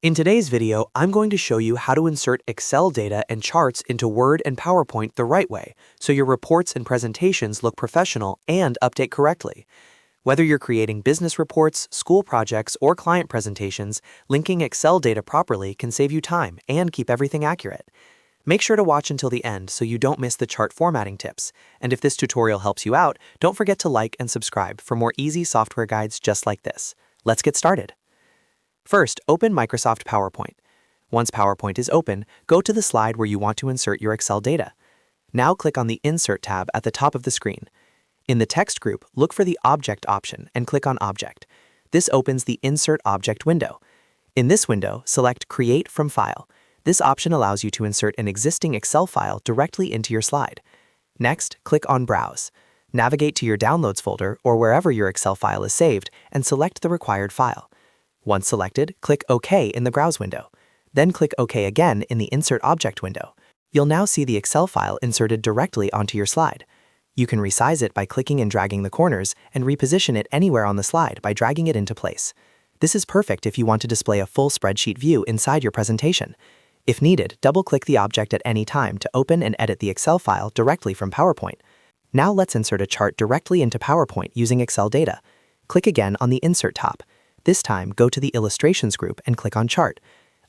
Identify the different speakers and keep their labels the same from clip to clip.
Speaker 1: In today's video, I'm going to show you how to insert Excel data and charts into Word and PowerPoint the right way, so your reports and presentations look professional and update correctly. Whether you're creating business reports, school projects, or client presentations, linking Excel data properly can save you time and keep everything accurate. Make sure to watch until the end so you don't miss the chart formatting tips. And if this tutorial helps you out, don't forget to like and subscribe for more easy software guides just like this. Let's get started. First, open Microsoft PowerPoint. Once PowerPoint is open, go to the slide where you want to insert your Excel data. Now click on the Insert tab at the top of the screen. In the text group, look for the Object option and click on Object. This opens the Insert Object window. In this window, select Create from File. This option allows you to insert an existing Excel file directly into your slide. Next, click on Browse. Navigate to your Downloads folder or wherever your Excel file is saved and select the required file. Once selected, click OK in the Browse window. Then click OK again in the Insert Object window. You'll now see the Excel file inserted directly onto your slide. You can resize it by clicking and dragging the corners and reposition it anywhere on the slide by dragging it into place. This is perfect if you want to display a full spreadsheet view inside your presentation. If needed, double-click the object at any time to open and edit the Excel file directly from PowerPoint. Now let's insert a chart directly into PowerPoint using Excel data. Click again on the Insert tab. This time, go to the Illustrations group and click on Chart.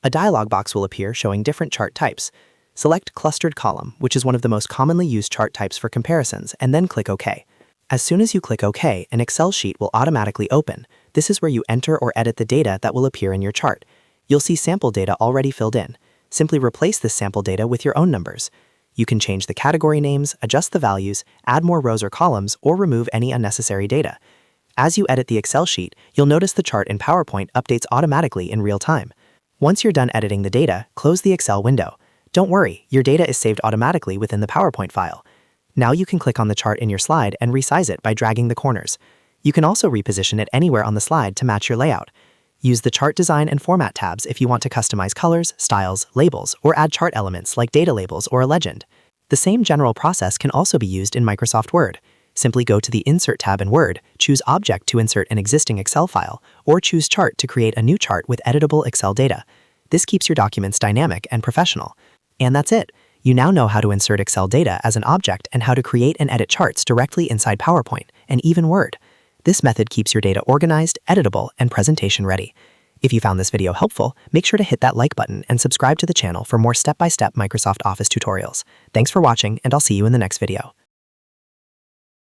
Speaker 1: A dialog box will appear showing different chart types. Select Clustered Column, which is one of the most commonly used chart types for comparisons, and then click OK. As soon as you click OK, an Excel sheet will automatically open. This is where you enter or edit the data that will appear in your chart. You'll see sample data already filled in. Simply replace this sample data with your own numbers. You can change the category names, adjust the values, add more rows or columns, or remove any unnecessary data. As you edit the Excel sheet, you'll notice the chart in PowerPoint updates automatically in real time. Once you're done editing the data, close the Excel window. Don't worry, your data is saved automatically within the PowerPoint file. Now you can click on the chart in your slide and resize it by dragging the corners. You can also reposition it anywhere on the slide to match your layout. Use the Chart Design and Format tabs if you want to customize colors, styles, labels, or add chart elements like data labels or a legend. The same general process can also be used in Microsoft Word. Simply go to the Insert tab in Word, choose Object to insert an existing Excel file, or choose Chart to create a new chart with editable Excel data. This keeps your documents dynamic and professional. And that's it. You now know how to insert Excel data as an object and how to create and edit charts directly inside PowerPoint and even Word. This method keeps your data organized, editable, and presentation ready. If you found this video helpful, make sure to hit that like button and subscribe to the channel for more step-by-step Microsoft Office tutorials. Thanks for watching, and I'll see you in the next video.